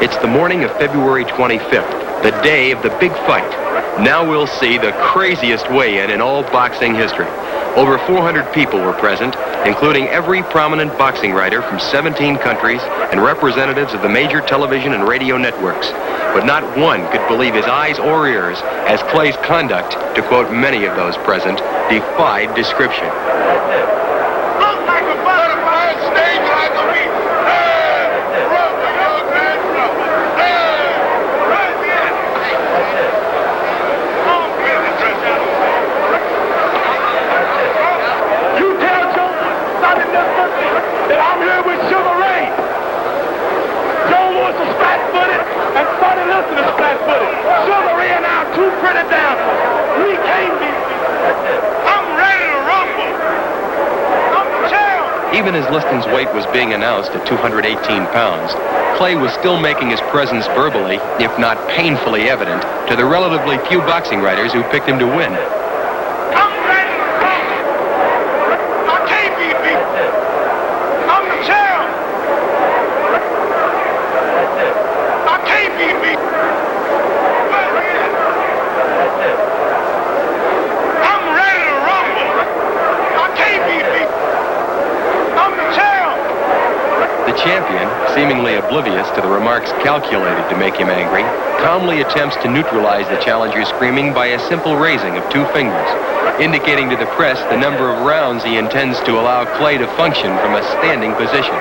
It's the morning of February 25th, the day of the big fight. Now we'll see the craziest weigh-in in all boxing history. Over 400 people were present, including every prominent boxing writer from 17 countries and representatives of the major television and radio networks. But not one could believe his eyes or ears as Clay's conduct, to quote many of those present, defied description. And Sonny Liston is flat-footed. Sugar Ray and I are too pretty down. We can't be. I'm ready to rumble. I'm the champ. Even as Liston's weight was being announced at 218 pounds, Clay was still making his presence verbally, if not painfully evident, to the relatively few boxing writers who picked him to win. I'm ready to rumble. I can't be beat. I'm the champ. I can't be beat. I'm ready to rumble. I can't be beat. I'm the champ. The champion, seemingly oblivious to the remarks calculated to make him angry, calmly attempts to neutralize the challenger's screaming by a simple raising of two fingers, indicating to the press the number of rounds he intends to allow Clay to function from a standing position.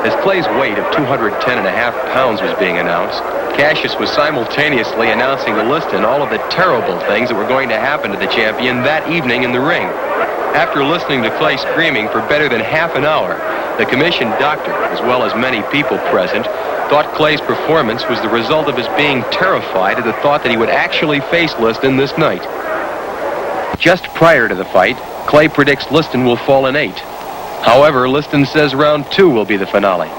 As Clay's weight of 210.5 pounds was being announced, Cassius was simultaneously announcing to Liston all of the terrible things that were going to happen to the champion that evening in the ring. After listening to Clay screaming for better than half an hour, the commissioned doctor, as well as many people present, thought Clay's performance was the result of his being terrified at the thought that he would actually face Liston this night. Just prior to the fight, Clay predicts Liston will fall in 8. However, Liston says round 2 will be the finale.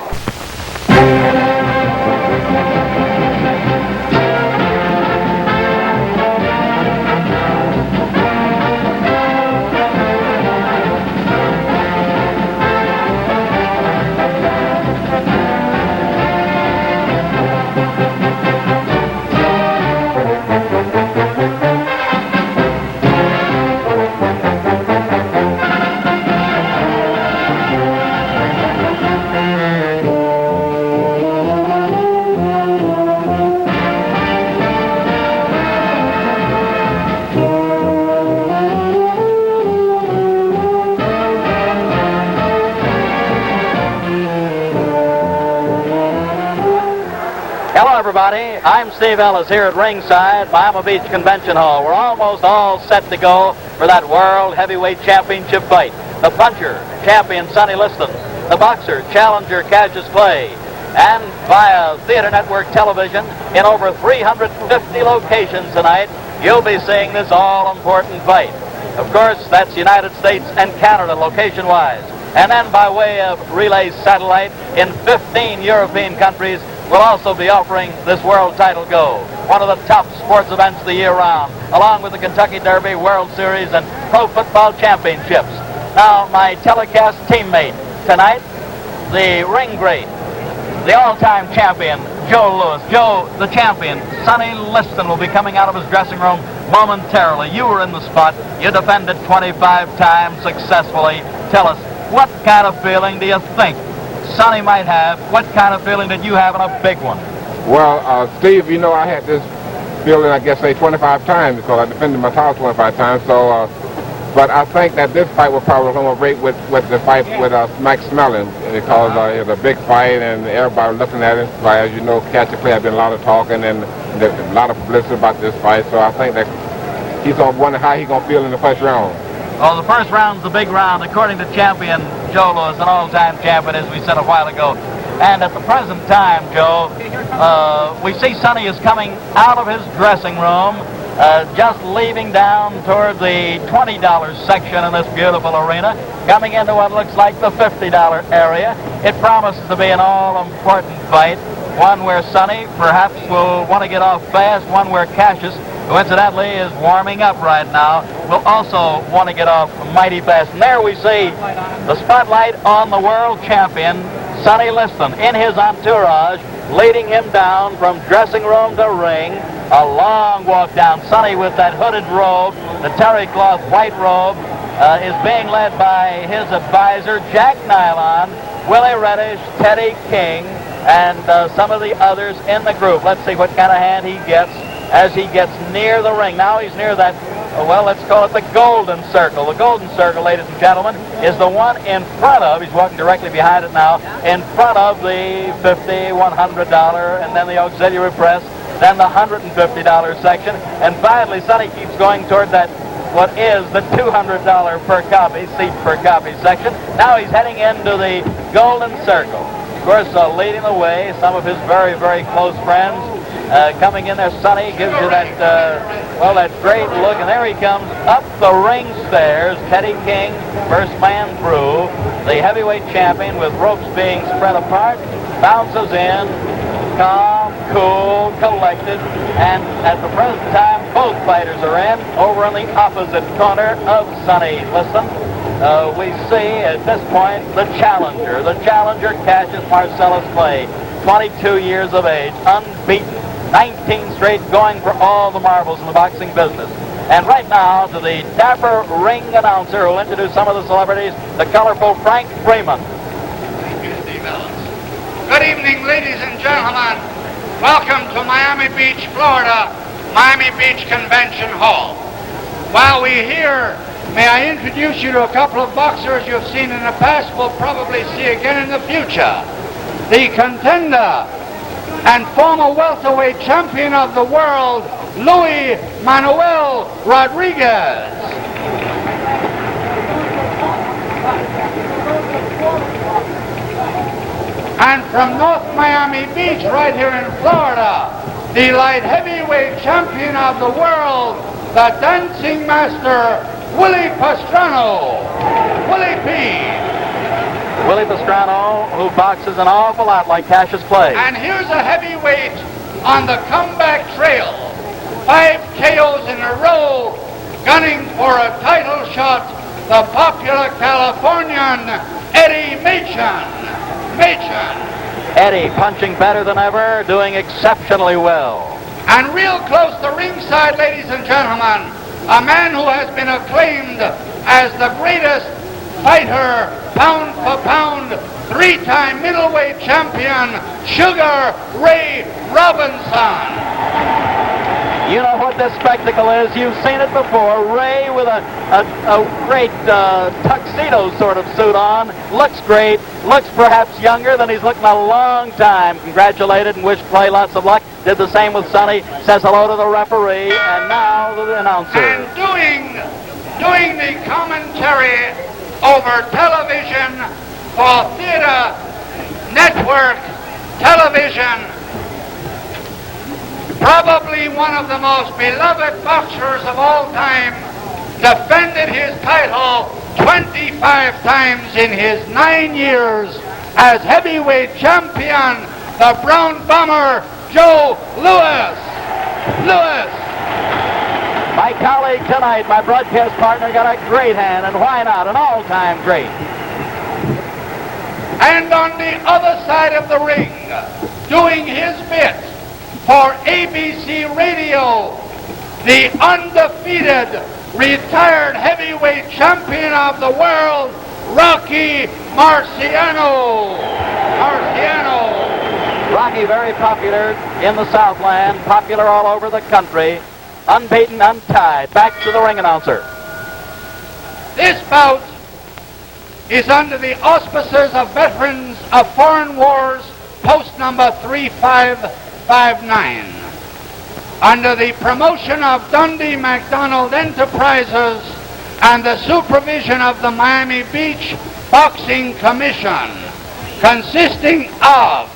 Everybody, I'm Steve Ellis here at ringside, Miami Beach Convention Hall. We're almost all set to go for that World Heavyweight Championship fight. The puncher, champion Sonny Liston. The boxer, challenger Cassius Clay. And via Theater Network television, in over 350 locations tonight, you'll be seeing this all-important fight. Of course, that's United States and Canada location-wise. And then by way of relay satellite in 15 European countries, we'll also be offering this World Title Go, one of the top sports events the year round, along with the Kentucky Derby, World Series, and Pro Football Championships. Now, my telecast teammate tonight, the ring great, the all-time champion, Joe Louis. Joe, the champion, Sonny Liston, will be coming out of his dressing room momentarily. You were in the spot. You defended 25 times successfully. Tell us, what kind of feeling do you think Sonny might have? What kind of feeling did you have in a big one? Well, Steve, you know, I had this feeling, I guess, say 25 times because I defended my title 25 times. So, but I think that this fight will probably rate with the fight with Mike Smelling because it's a big fight and everybody looking at it. As you know, Cassius Clay has been a lot of talking and a lot of publicity about this fight. So I think that he's going to wonder how he's going to feel in the first round. Well, the first round's the big round, according to champion Joe Louis, an all-time champion, as we said a while ago. And at the present time, Joe, we see Sonny is coming out of his dressing room, just leaving down toward the $20 section in this beautiful arena, coming into what looks like the $50 area. It promises to be an all-important fight, one where Sonny perhaps will want to get off fast, one where Cassius who incidentally is warming up right now, will also want to get off mighty fast. And there we see the spotlight on the world champion, Sonny Liston, in his entourage, leading him down from dressing room to ring. A long walk down. Sonny with that hooded robe, the terry cloth white robe, is being led by his advisor, Jack Nylon, Willie Reddish, Teddy King, and some of the others in the group. Let's see what kind of hand he gets as he gets near the ring. Now he's near that, well, let's call it the golden circle. The golden circle, ladies and gentlemen, is the one in front of, he's walking directly behind it now, in front of the $50, $100, and then the auxiliary press, then the $150 section, and finally Sonny keeps going toward that, what is the $200 per copy, seat per copy section. Now he's heading into the golden circle. Of course, leading the way, some of his very, very close friends coming in there. Sonny gives you that, well, that great look, and there he comes up the ring stairs. Teddy King, first man through. The heavyweight champion, with ropes being spread apart, bounces in, calm, cool, collected, and at the present time, both fighters are in over on the opposite corner of Sonny Liston. We see at this point the challenger, Cassius Marcellus Clay, 22 years of age, unbeaten, 19 straight, going for all the marbles in the boxing business. And right now, to the dapper ring announcer who will introduce some of the celebrities, the colorful Frank Freeman. Thank you, Steve Ellis. Good evening, ladies and gentlemen. Welcome to Miami Beach, Florida, Miami Beach Convention Hall. While we're here, may I introduce you to a couple of boxers you've seen in the past, will probably see again in the future. The contender and former welterweight champion of the world, Luis Manuel Rodriguez. And from North Miami Beach, right here in Florida, the light heavyweight champion of the world, the dancing master, Willie Pastrano. Willie P. Willie Pastrano, who boxes an awful lot like Cassius Clay. And here's a heavyweight on the comeback trail. 5 KOs in a row, gunning for a title shot, the popular Californian, Eddie Machen. Eddie punching better than ever, doing exceptionally well. And real close to ringside, ladies and gentlemen, a man who has been acclaimed as the greatest fighter, pound for pound, 3-time middleweight champion, Sugar Ray Robinson. You know what this spectacle is. You've seen it before. Ray with a great tuxedo sort of suit on. Looks great. Looks perhaps younger than he's looked in a long time. Congratulated and wished Clay lots of luck. Did the same with Sonny. Says hello to the referee. And now to the announcer. And doing the commentary over television for Theater Network Television, probably one of the most beloved boxers of all time, defended his title 25 times in his 9 years as heavyweight champion, the Brown Bomber, Joe Louis. My colleague tonight, my broadcast partner, got a great hand, and why not? An all-time great. And on the other side of the ring, doing his bit for ABC Radio, the undefeated retired heavyweight champion of the world, Rocky Marciano. Rocky, very popular in the Southland, popular all over the country, unbeaten, untied. Back to the ring announcer. This bout is under the auspices of Veterans of Foreign Wars, post number 3559. Under the promotion of Dundee McDonald Enterprises and the supervision of the Miami Beach Boxing Commission, consisting of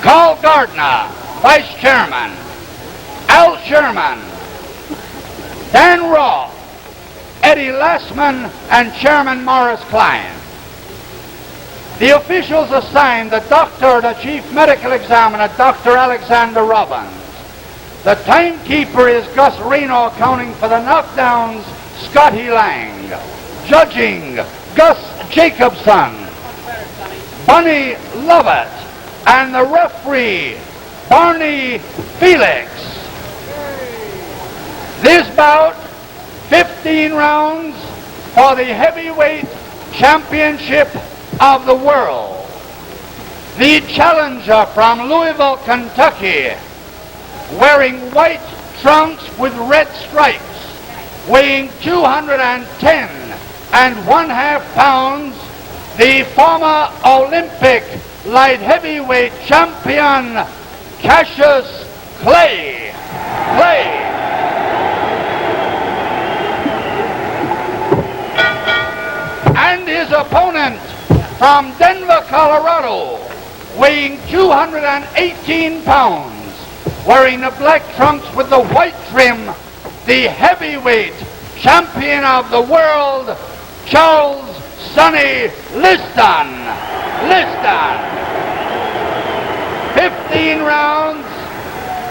Carl Gardner, Vice Chairman, Al Sherman, Dan Roth, Eddie Lassman, and Chairman Morris Klein. The officials assigned the doctor, the chief medical examiner, Dr. Alexander Robbins. The timekeeper is Gus Reno, counting for the knockdowns, Scotty Lang. Judging, Gus Jacobson, Bunny Lovett, and the referee, Barney Felix. This bout, 15 rounds for the heavyweight championship of the world. The challenger from Louisville, Kentucky, wearing white trunks with red stripes, weighing 210 1/2 pounds, the former Olympic light heavyweight champion, Cassius Clay. And his opponent from Denver, Colorado, weighing 218 pounds, wearing the black trunks with the white trim, the heavyweight champion of the world, Charles Sonny Liston. 15 rounds,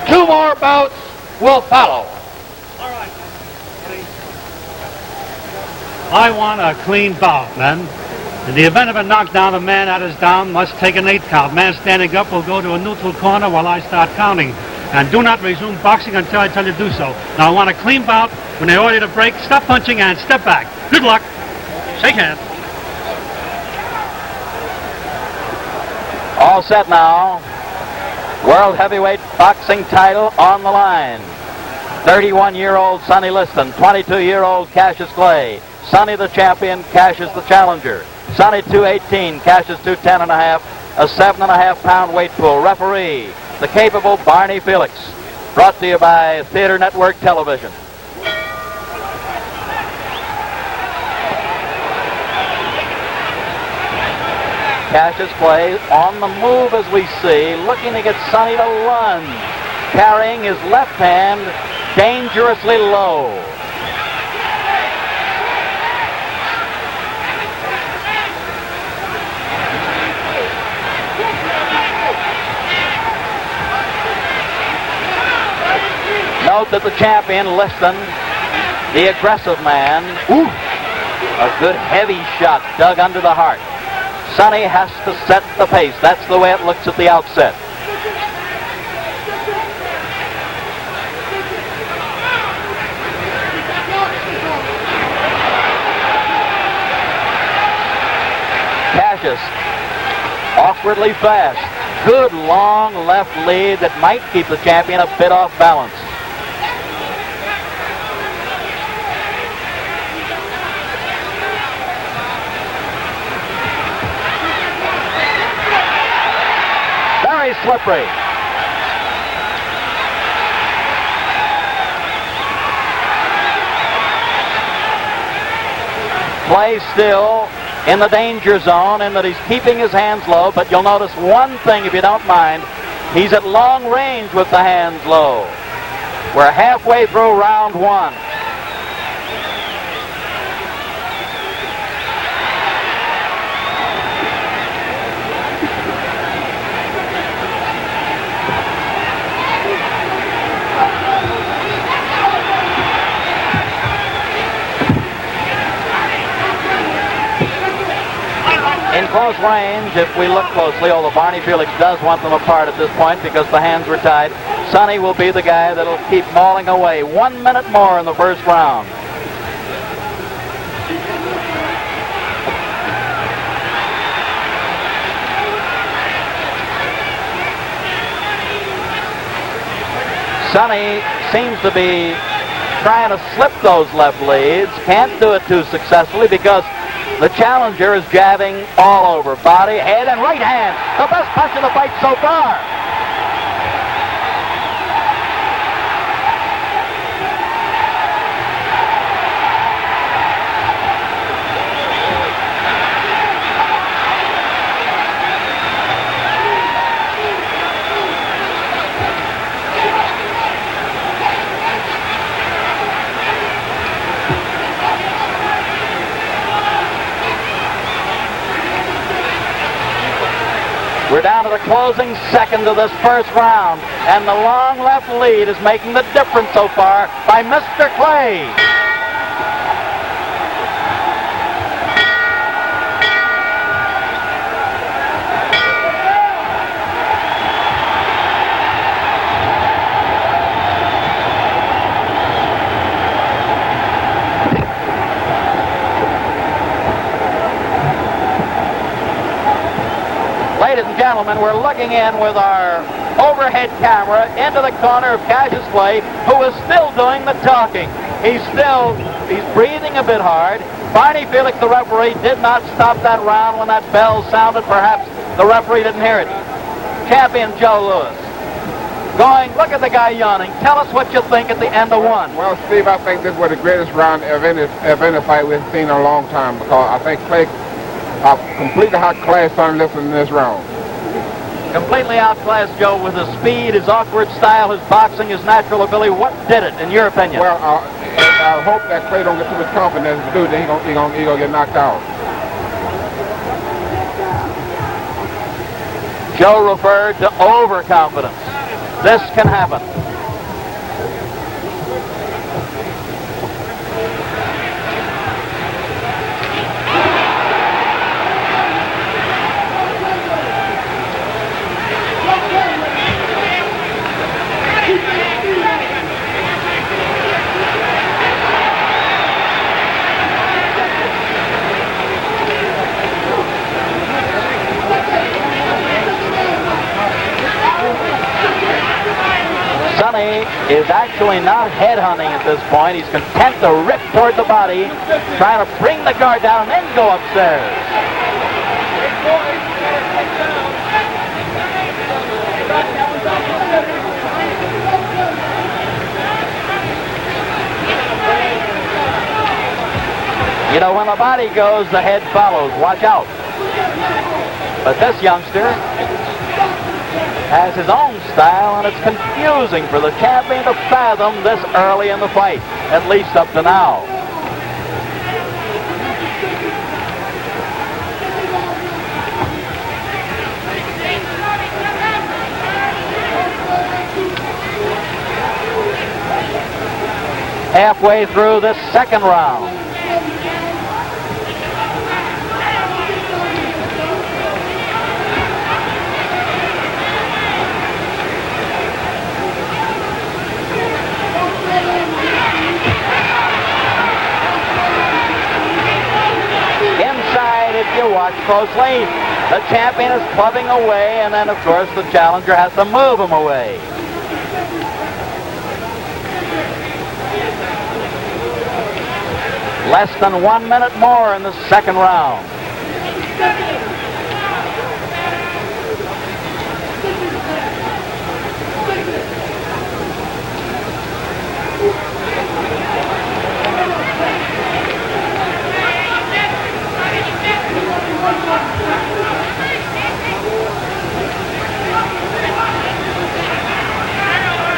2 more bouts will follow. All right. I want a clean bout, men. In the event of a knockdown, a man that is down must take an 8 count. Man standing up will go to a neutral corner while I start counting. And do not resume boxing until I tell you to do so. Now I want a clean bout. When they order you to break, stop punching and step back. Good luck. Shake hands. All set now. World heavyweight boxing title on the line. 31-year-old Sonny Liston, 22-year-old Cassius Clay. Sonny the champion, Cassius the challenger. Sonny 218, Cassius 210.5, a 7.5 pound weight pool. Referee, the capable Barney Felix. Brought to you by Theater Network Television. Cassius Clay on the move as we see, looking to get Sonny to lunge, carrying his left hand dangerously low. Note that the champion, Liston, the aggressive man, a good heavy shot dug under the heart. Sonny has to set the pace. That's the way it looks at the outset. Cassius, awkwardly fast. Good long left lead that might keep the champion a bit off balance. Very slippery. Play still in the danger zone in that he's keeping his hands low, but you'll notice one thing if you don't mind. He's at long range with the hands low. We're halfway through round one. In close range, if we look closely, although Barney Felix does want them apart at this point because the hands were tied, Sonny will be the guy that'll keep mauling away. 1 minute more in the first round. Sonny seems to be trying to slip those left leads. Can't do it too successfully because the challenger is jabbing all over. Body, head, and right hand. The best punch in the fight so far. We're down to the closing seconds of this first round, and the long left lead is making the difference so far by Mr. Clay. Ladies and gentlemen, we're looking in with our overhead camera into the corner of Cassius Clay, who is still doing the talking. He's breathing a bit hard. Barney Felix, the referee, did not stop that round when that bell sounded. Perhaps the referee didn't hear it. Champion Joe Louis. Look at the guy yawning. Tell us what you think at the end of one. Well, Steve, I think this was the greatest round of any fight we've seen in a long time, because I think Clay completely outclassed Sonny Liston in this round. Completely outclassed Joe with his speed, his awkward style, his boxing, his natural ability. What did it, in your opinion? Well, I hope that Clay don't get too much confidence to do that. He gonna get knocked out. Joe referred to overconfidence. This can happen. Sonny is actually not headhunting at this point. He's content to rip toward the body, trying to bring the guard down and then go upstairs. You know, when the body goes, the head follows. Watch out. But this youngster has his own style, and it's confusing for the champion to fathom this early in the fight, at least up to now. Halfway through this second round. If you watch closely, the champion is clubbing away, and then, of course, the challenger has to move him away. Less than 1 minute more in the second round.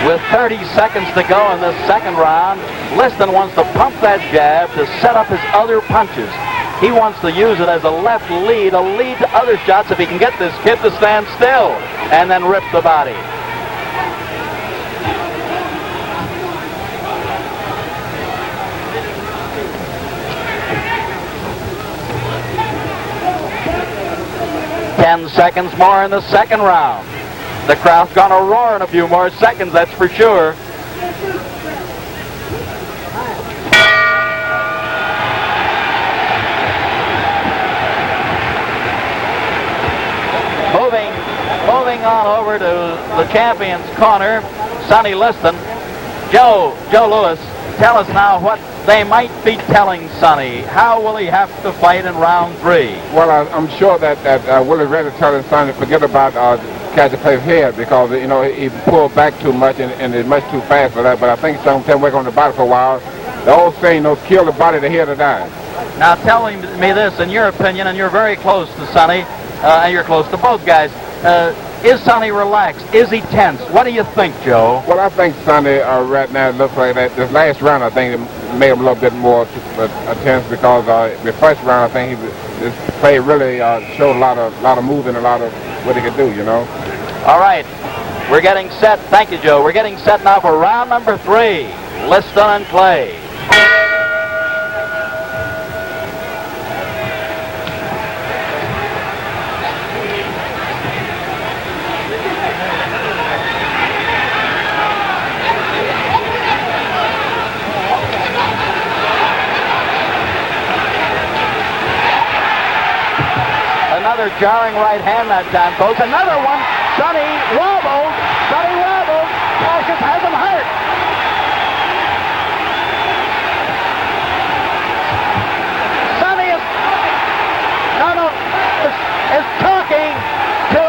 With 30 seconds to go in this second round, Liston wants to pump that jab to set up his other punches. He wants to use it as a left lead, a lead to other shots if he can get this kid to stand still and then rip the body. Ten seconds more in the second round. The crowd's going to roar in a few more seconds, that's for sure. Moving on over to the champion's corner, Sonny Liston. Joe Louis, tell us now what they might be telling Sonny. How will he have to fight in round 3? Well, I'm sure that Willie Reddy telling Sonny to forget about Cassius Clay's head, because he pulled back too much and is much too fast for that. But I think he's going to work on the body for a while. The old saying, kill the body, the head will die. Now tell me this, in your opinion, and you're very close to Sonny, and you're close to both guys. Is Sonny relaxed? Is he tense? What do you think, Joe? Well, I think Sonny right now looks like that. This last round, I think, it made him a little bit more tense, because the first round, I think this play really showed a lot of movement, a lot of what he could do, you know. All right. We're getting set. Thank you, Joe. We're getting set now for round number 3. Liston and Clay. Another jarring right hand that time, folks. Another one. Sonny wobbles. Sonny wobbles. Cassius has him hurt. Sonny is talking to.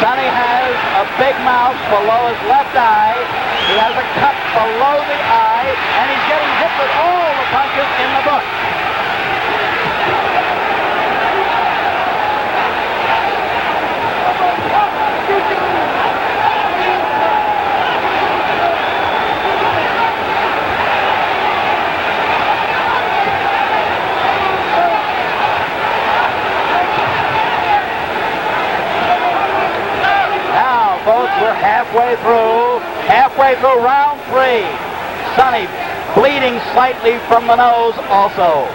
Sonny has a big mouth below his left eye. He has a cut below the eye, and he's getting hit with all the punches in the book. Folks, we're halfway through round 3. Sonny bleeding slightly from the nose also.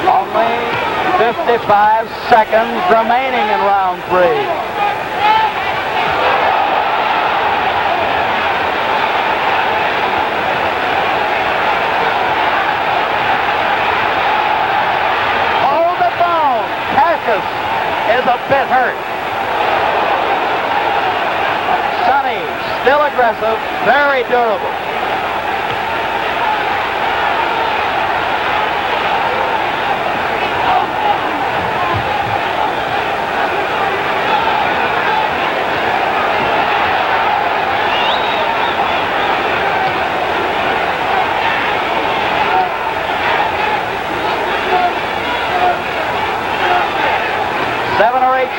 Only 55 seconds remaining in round 3. Hold the phone. Cassius is a bit hurt. Sonny, still aggressive, very durable.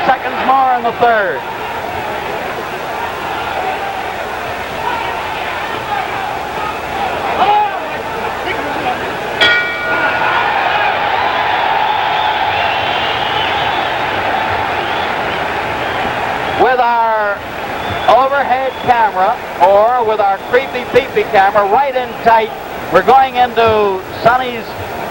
Seconds more in the third. With our overhead camera, or with our creepy peepee camera right in tight, we're going into Sonny's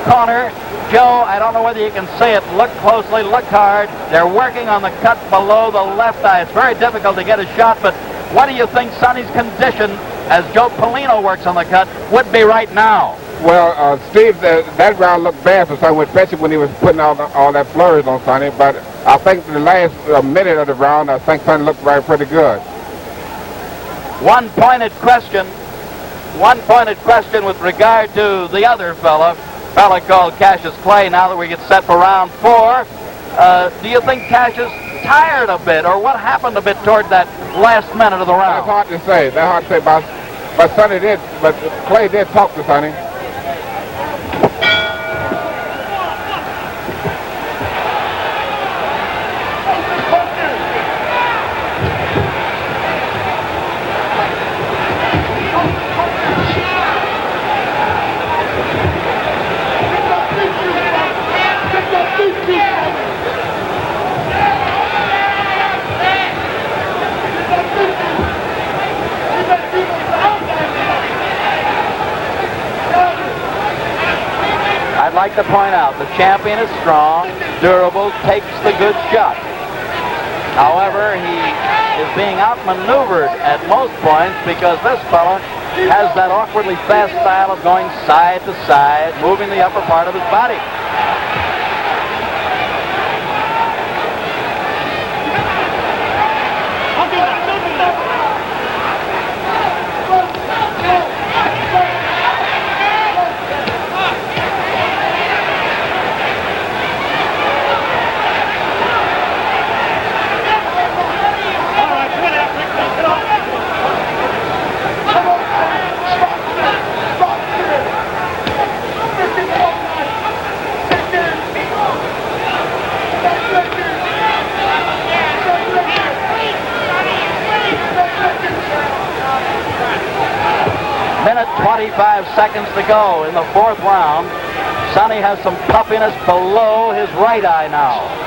corner. Joe, I don't know whether you can see it. Look closely, look hard. They're working on the cut below the left eye. It's very difficult to get a shot, but what do you think Sonny's condition, as Joe Polino works on the cut, would be right now? Well, Steve, that round looked bad for Sonny, especially when he was putting all that flurries on Sonny, but I think the last minute of the round, I think Sonny looked pretty good. One pointed question with regard to the other fella called Cassius Clay. Now that we get set for round 4, do you think Cassius tired a bit, or what happened a bit toward that last minute of the round? That's hard to say. But Sonny did. But Clay did talk to Sonny. I'd like to point out the champion is strong, durable, takes the good shot. However, he is being outmaneuvered at most points because this fella has that awkwardly fast style of going side to side, moving the upper part of his body. 25 seconds to go in the fourth round. Sonny has some puffiness below his right eye now.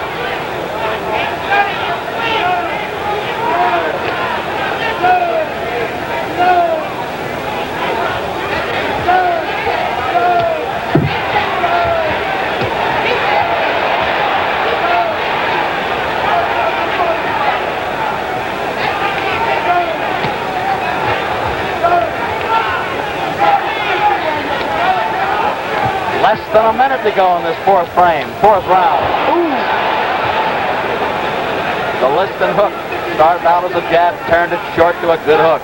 Less than a minute to go in this fourth round. Ooh. The Liston hook started out as a jab, turned it short to a good hook.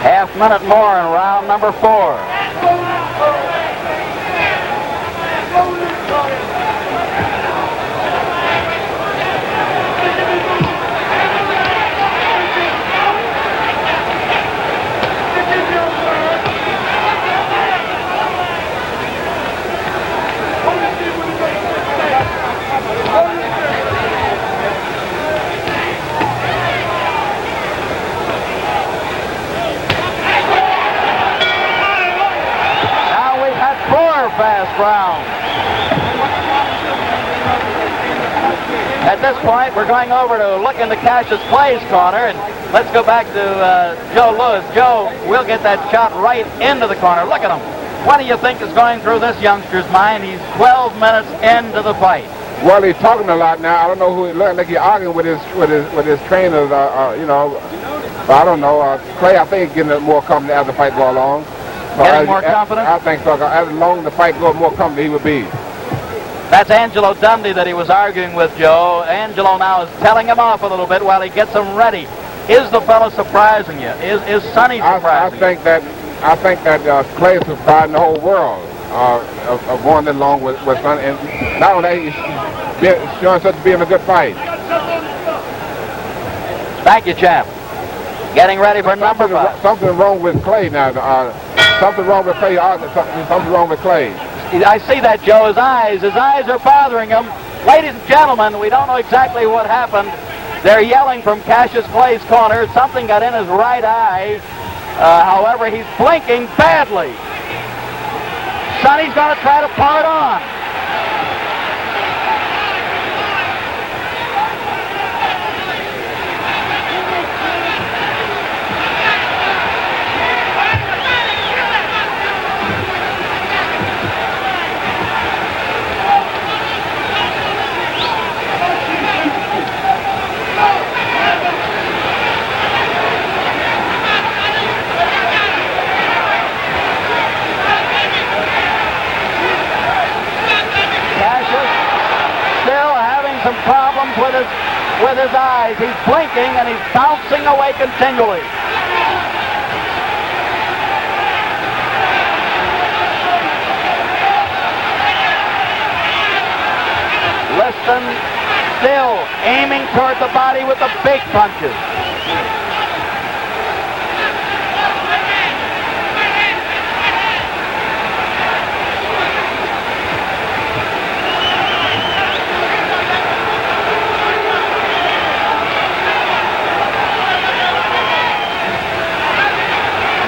Half minute more in round number 4. Fast round. At this point, we're going over to look into Cassius Clay's corner, and let's go back to Joe Lewis. Joe, we'll get that shot right into the corner. Look at him. What do you think is going through this youngster's mind? He's 12 minutes into the fight. Well, he's talking a lot now. I don't know who he looks like. He's arguing with his trainers. You know, I don't know. Clay, I think, he's getting more confident as the fight go along. Getting more confident? I think so. As long as the fight goes, more confident he would be. That's Angelo Dundee that he was arguing with, Joe. Angelo now is telling him off a little bit while he gets him ready. Is the fellow surprising you? Is Sonny surprising you? I think that Clay is surprising the whole world of going along with Sonny. And not only that, he's showing such being a good fight. Thank you, champ. Getting ready for number 5. Something wrong with Clay now. Something wrong with Clay. Something wrong with Clay. I see that, Joe. His eyes are bothering him. Ladies and gentlemen, we don't know exactly what happened. They're yelling from Cassius Clay's corner. Something got in his right eye. However, he's blinking badly. Sonny's going to try to pull it on. Some problems with his eyes. He's blinking and he's bouncing away continually. Liston still aiming toward the body with the big punches.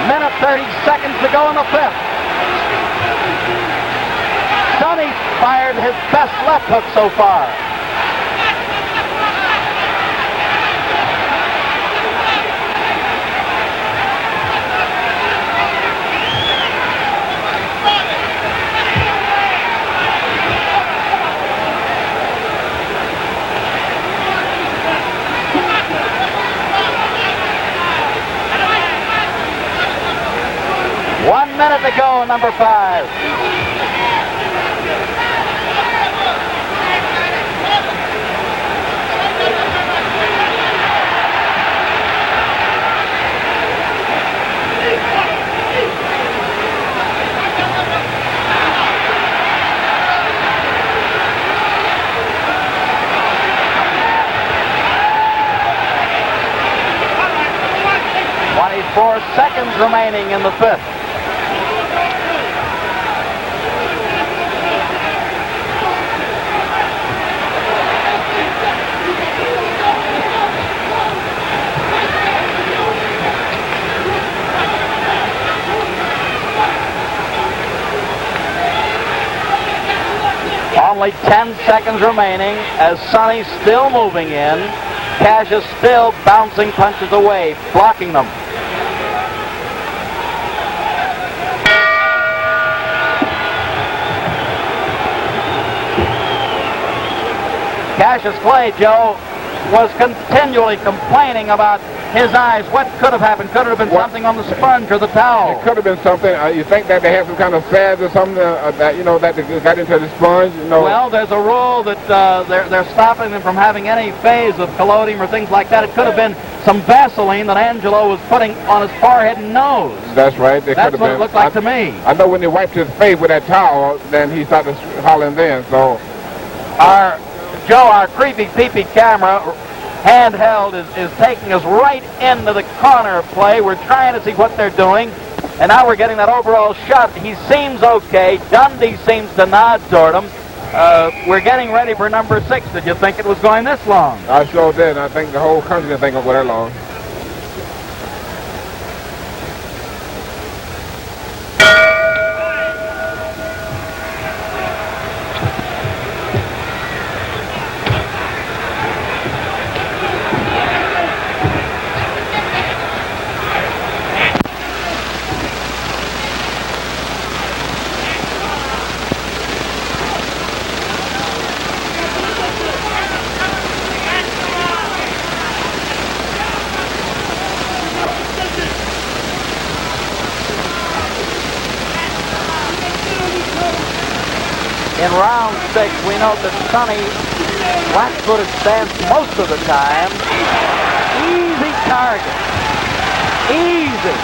Minute 30 seconds to go in the 5th. Sonny fired his best left hook so far. One minute to go, number 5. remaining in the fifth. Only 10 seconds remaining as Sonny's still moving in. Cash is still bouncing punches away, blocking them. Cassius Clay, Joe, was continually complaining about his eyes. What could have happened? Could it have been something on the sponge or the towel? It could have been something. You think that they had some kind of salve or something that, you know, that they got into the sponge? You know? Well, there's a rule that they're stopping them from having any phase of collodium or things like that. It could have been some Vaseline that Angelo was putting on his forehead and nose. That's right. That's what it looked like to me. I know when he wiped his face with that towel, then he started hollering then. So, our creepy peepee camera, handheld, is taking us right into the corner play. We're trying to see what they're doing, and now we're getting that overall shot. He seems okay. Dundee seems to nod toward him. We're getting ready for number 6. Did you think it was going this long? I sure did. I think the whole country didn't think it would go that long. In round 6, we note that Sonny flat-footed stance most of the time. Easy target. Easy.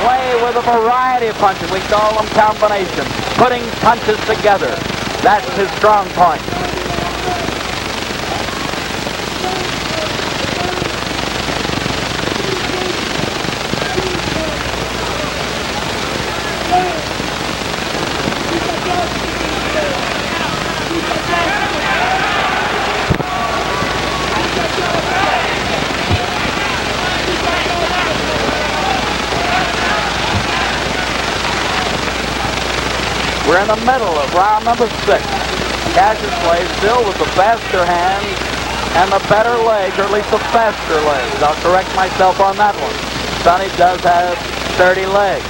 Play with a variety of punches. We call them combinations. Putting punches together. That's his strong point. We're in the middle of round number 6. Cassius Clay still with the faster hands and the better legs, or at least the faster legs. I'll correct myself on that one. Sonny does have sturdy legs.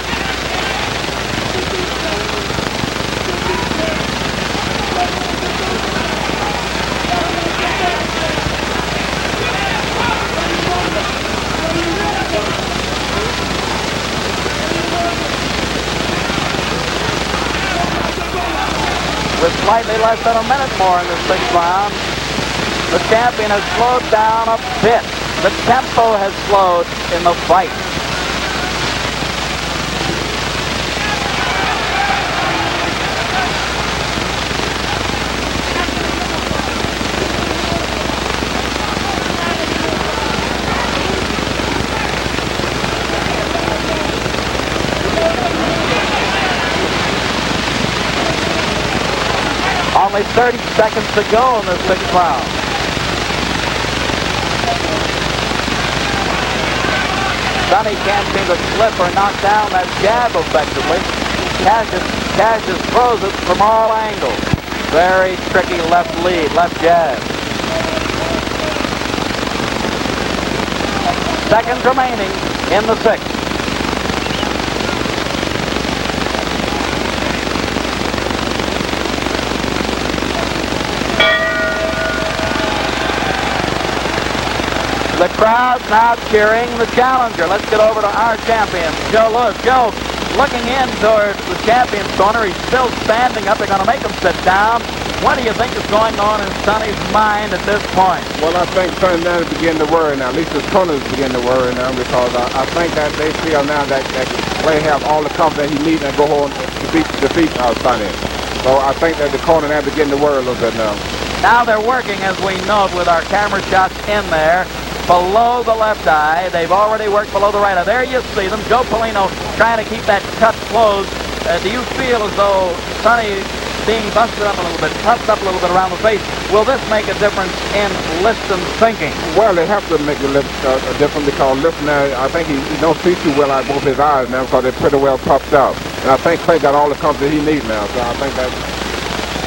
With slightly less than a minute more in the 6th round, the champion has slowed down a bit. The tempo has slowed in the fight. Only 30 seconds to go in the 6th round. Sonny can't seem to slip or knock down that jab effectively. Cassius throws it from all angles. Very tricky left lead, left jab. Seconds remaining in the 6th. The crowd's now cheering the challenger. Let's get over to our champion, Joe Lewis. Joe, looking in towards the champion's corner. He's still standing up. They're going to make him sit down. What do you think is going on in Sonny's mind at this point? Well, I think Sonny now is beginning to worry now. At least his corners begin to worry now because I think that they feel now that Clay have all the confidence he needs and go home to defeat Sonny. So I think that the corner now begin to worry a little bit now. Now they're working, as we know, with our camera shots in there. Below the left eye. They've already worked below the right eye. There you see them. Joe Polino trying to keep that cut closed. Do you feel as though Sonny being busted up a little bit, puffed up a little bit around the face, will this make a difference in Liston's thinking? Well, it has to make a difference because Liston now, I think he don't see too well out both his eyes now because they're pretty well puffed up. And I think Clay got all the confidence he needs now. So I think that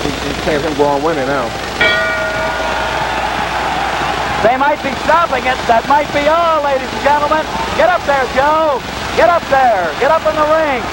he can't him go on winning now. They might be stopping it. That might be all, ladies and gentlemen. Get up there, Joe. Get up there. Get up in the ring.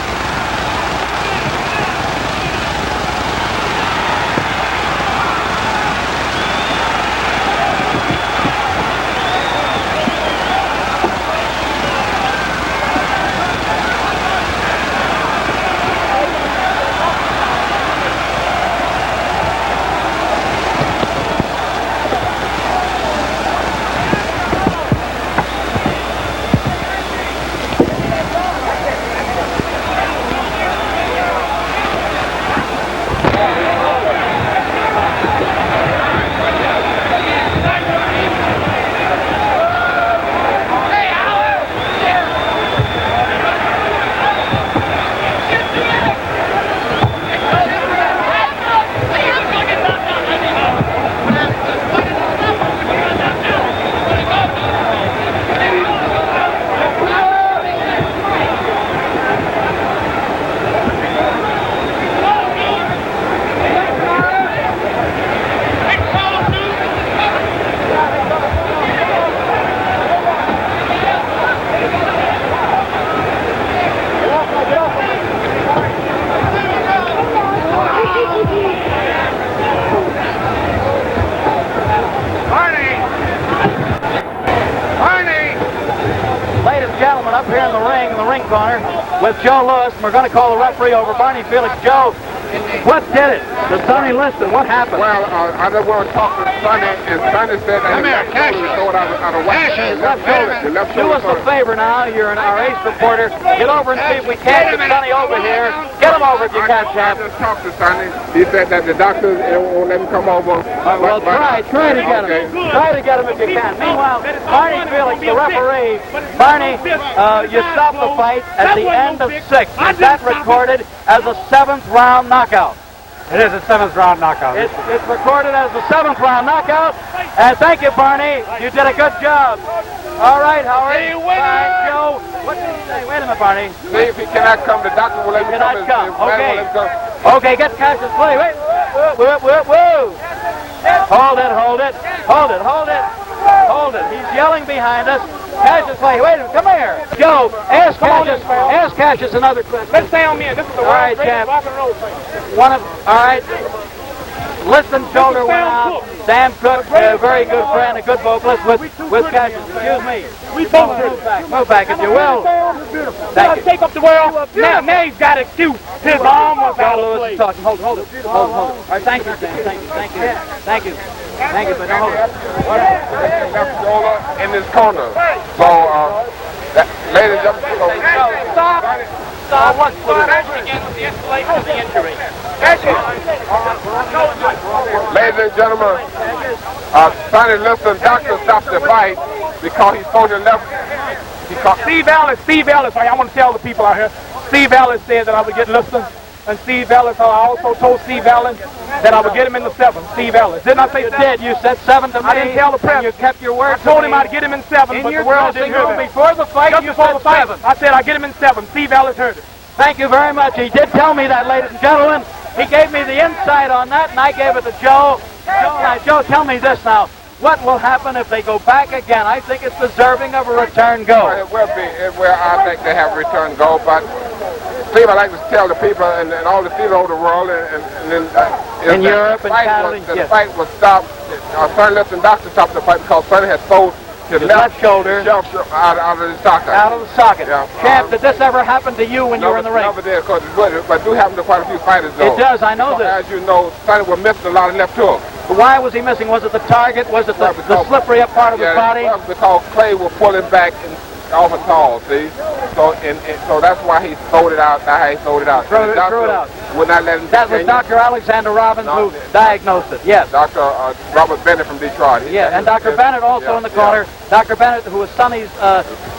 Up here in the ring corner with Joe Lewis. We're going to call the referee over. Barney Felix. Joe, what did it to Sonny Liston? What happened? Well, I just want to talk to Sonny, and Sonny said that Come here, Cassius. Do us a favor now. You're our ace reporter. Get over and see if we can't get Sonny over here. Get him over if you can, Chap. I just talked to Sonny. He said that the doctors won't let him come over. Well, try to get him. Try to get him if you can. Meanwhile, Barney Felix, the referee. Barney, you stopped the fight at the end of 6. Is that recorded as a 7th round knockout? It is a 7th round knockout. It's recorded as a 7th round knockout. And thank you, Barney. You did a good job. All right, Howard. Fine, Joe. What did he say? Wait a minute, Barney. See if he cannot come. The doctor will let him come. Okay. Okay, get Cassius Clay. Wait. Whoa. Hold it. He's yelling behind us. Cassius Clay, wait a minute. Come here. Joe, ask Cassius another question. Let's stay on me. This is the world's greatest rock and roll thing. All right. Liston's shoulder went out. Sam Cooke, a very good friend, a good vocalist with Cassius. Excuse me. We both Move back if you will. Thank you. Take up the world. Now he's got an excuse. His arm was out of place. Hold it. All right, thank you, Sam. Thank you. But now hold it. Left shoulder in this corner. So, ladies and gentlemen, Stop. Let's begin with the escalation of the injury. ladies and gentlemen, Sonny Liston, doctor stopped the fight because he's supposed to left. Steve Ellis, I want to tell the people out here, Steve Ellis said that I would get Liston. And Steve Ellis, I also told Steve Ellis that I would get him in the 7th. Steve Ellis. Didn't I say 7th? You said 7 to me. I didn't tell the press. You kept your word. I told him I'd get him in 7, but the world didn't hear that. Before the fight, Just you before said the fight, 7. I said I'd get him in 7. Steve Ellis heard it. Thank you very much. He did tell me that, ladies and gentlemen. He gave me the insight on that, and I gave it to Joe. Joe, tell me this now. What will happen if they go back again? I think it's deserving of a return go. It will be. I think they have a return go, but Steve, I like to tell the people and all the theater over the world in Europe and Canada. The fight was stopped. Sonny Liston doctor stopped the fight because Sonny had sold his left shoulder out of the socket. out of the socket. Yeah. Champ, did this ever happen to you when you were in the ring? Never did, but do happen to quite a few fighters, though. It does, I know this. As you know, Sonny was missing a lot of left hooks. Why was he missing? Was it the target? Was it the slippery up part of his body? Well, because Clay was pulling back off a tall, see? So that's why he throwed it out. That's how he throwed it out. Threw it out. Would not let him That was Dr. Alexander Robbins who diagnosed it, yes. Dr. Robert Bennett from Detroit. Yeah, and Dr. Bennett also in the corner. Dr. Bennett, who was Sonny's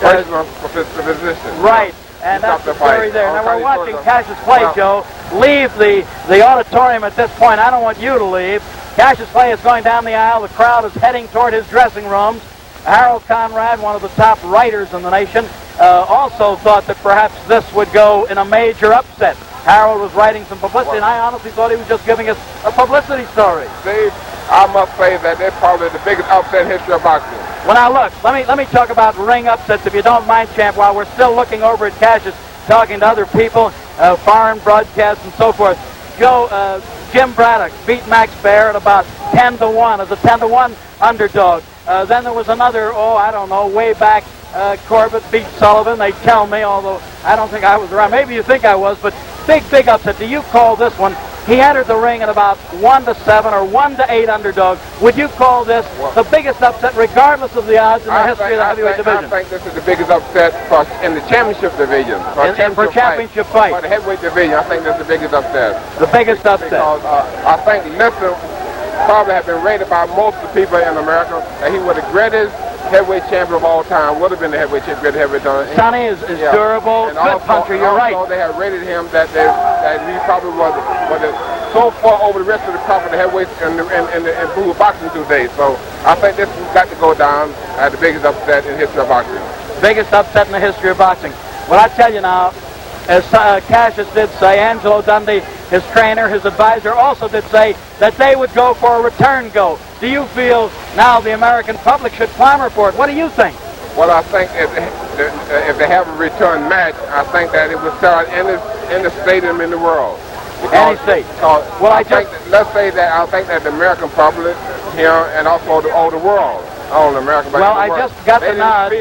physician. Right. And that's the story there. Now we're watching Cassius Clay, Well, Joe, leave the auditorium at this point. I don't want you to leave. Cassius Clay is going down the aisle. The crowd is heading toward his dressing rooms. Harold Conrad, one of the top writers in the nation, also thought that perhaps this would go in a major upset. Harold was writing some publicity, and I honestly thought he was just giving us a publicity story. Steve, I must say that they're probably the biggest upset in history of boxing. Well, now look, let me talk about ring upsets, if you don't mind, Champ, while we're still looking over at Cassius, talking to other people, foreign broadcasts and so forth. Joe, Jim Braddock beat Max Baer at about 10-1 as a 10-1 underdog. Then there was another, I don't know, way back, Corbett beat Sullivan, they tell me, although I don't think I was around. Maybe you think I was, but big upset. Do you call this one? He entered the ring at about 1-7 or 1-8 underdog. Would you call this the biggest upset, regardless of the odds in the history of the heavyweight division? I think this is the biggest upset in the championship division. For championship fight. For the heavyweight division, I think that's the biggest upset. The biggest upset. Because I think Liston probably have been rated by most of the people in America that he was the greatest heavyweight champion of all time. Would have been the greatest heavyweight champion. Sonny is durable, and good puncher. You're right. They have rated him that he probably was so far over the rest of the crop of the heavyweights in blue boxing today. So I think this has got to go down as the biggest upset in the history of boxing. Biggest upset in the history of boxing. Well, I tell you now, as Cassius did say, Angelo Dundee, his trainer, his advisor, also did say that they would go for a return go. Do you feel now the American public should clamor for it? What do you think? Well, I think if they have a return match, I think that it would start in the stadium in the world. Any state. Well, I think that the American public here and also the world. All American. Well, I just got the nod.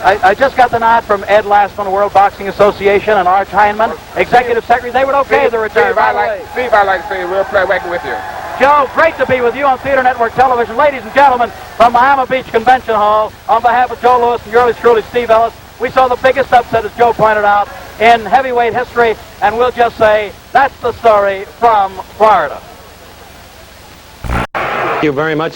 I just got the nod from Ed Lastman, World Boxing Association, and Arch Heineman, Executive Secretary. They would okay the return. Steve, I'd like to say we'll play working with you. Joe, great to be with you on Theater Network Television. Ladies and gentlemen, from Miami Beach Convention Hall, on behalf of Joe Louis and yours truly, Steve Ellis, we saw the biggest upset, as Joe pointed out, in heavyweight history, and we'll just say that's the story from Florida. Thank you very much.